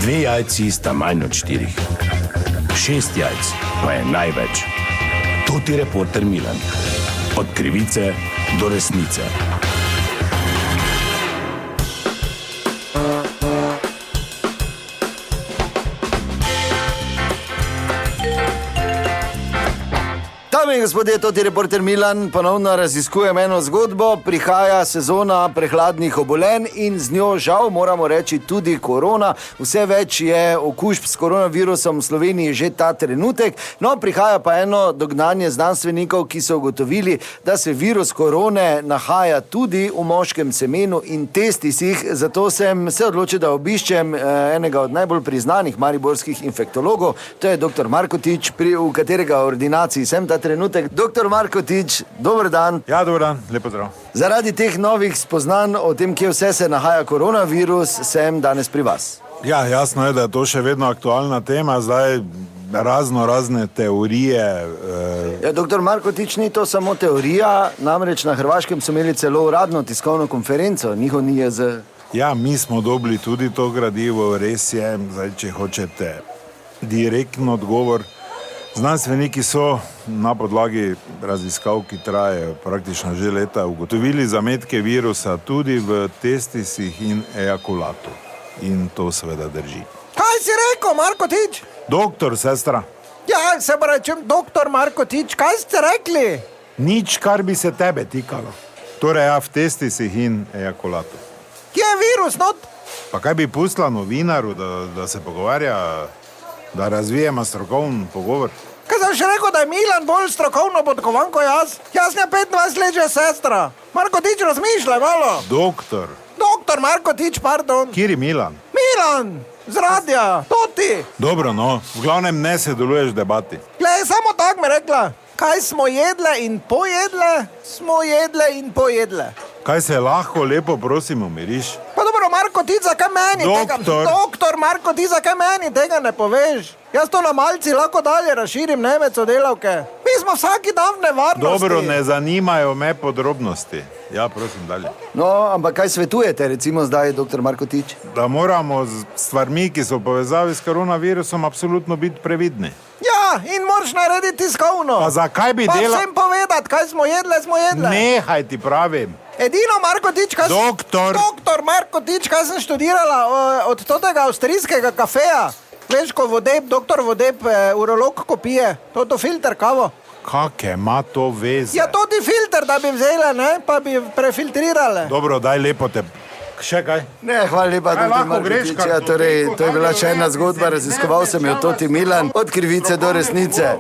2 jajci sta manj od 4. 6 jajc pa je največ. To ti reporter Milan. Od krivice do resnice. Dame in gospodje, to je reporter Milan, ponovno raziskujem eno zgodbo. Prihaja sezona prehladnih obolenj in z njo žal moramo reči tudi korona. Vse več je okužb s koronavirusom v Sloveniji že ta trenutek, no prihaja pa eno dognanje znanstvenikov, ki so ugotovili, da se virus korone nahaja tudi v moškem semenu in testisih, zato sem se odločil, da obiščem enega od najbolj priznanih mariborskih infektologov, to je dr. Markotič, v katerega ordinaciji sem ta trenutek. Doktor Markotič, dober dan. Ja, dober dan, lepo zdrav. Zaradi teh novih spoznanj o tem, kje vse se nahaja koronavirus, sem danes pri vas. Ja, jasno je, da je to še vedno aktualna tema, zdaj razne teorije. Ja, doktor Markotič, ni to samo teorija, namreč na Hrvaškem so imeli celo uradno tiskovno konferenco, njihov NIJZ. Ja, mi smo dobili tudi to gradivo, res je, zdaj, če hočete direktno odgovor. Znanstveniki so na podlagi raziskav, ki trajajo praktično že leta, ugotovili zametke virusa tudi v testisih in ejakulatu. In to seveda drži. Kaj si rekel, Markotič? Doktor, sestra. Ja, se pa rečem, doktor Markotič, kaj ste rekli? Nič, kar bi se tebe tikalo. Torej, ja, v testisih in ejakulatu. Kje je virus, not? Pa kaj bi pustila novinaru, da se pogovarja, da razvijemo strokovni pogovor? Kaj sem še rekel, da je Milan bolj strokovno podkovan kot jaz? Jaz ne 25 let že sestra. Markotič, razmišljaj malo. Doktor. Doktor Markotič, pardon. Kjer je Milan? Milan, z radija, to ti. Dobro, no, v glavnem ne sodeluješ v debati. Glej, samo tak mi rekla. Kaj smo jedle in pojedle? Smo jedle in pojedle. Kaj se lahko lepo prosim umiriš? Pa dobro, Markotič, zakaj meni tega... Doktor Markotič, zakaj meni tega ne poveš? Jaz to na malci lahko dalje razširim, ne med sodelavke. Mi smo vsaki dan v nevarnosti. Dobro, ne zanimajo me podrobnosti. Ja, prosim, dalje. No, ampak kaj svetujete, recimo zdaj, doktor Markotič? Da moramo z stvarmi, ki so v povezavi s koronavirusom, absolutno biti previdni. Ja, in moraš narediti tiskovno. Pa zakaj bi Pa delal... vsem povedati, kaj smo jedle. Nehaj, ti pravim. Edino, Markotič, kaj... Doktor Markotič, kaj sem študirala od totega avstrijskega kafeja. Veš, ko doktor Vodeb, urolog, ko pije, to filter kavo. Kake ima to veze? Ja, to ti filter, da bi vzele, ne, pa bi prefiltrirale. Dobro, daj lepo te... Še kaj? Ne, hvala lepa, doktor Markotič. Ja, torej, to je bila še ena zgodba, raziskoval sem jo Toti Milan, od krivice do resnice.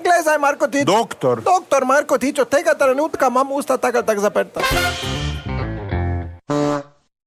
Glej zdaj, Markotič. Doktor Markotič, od tega trenutka imam usta tako zaprta.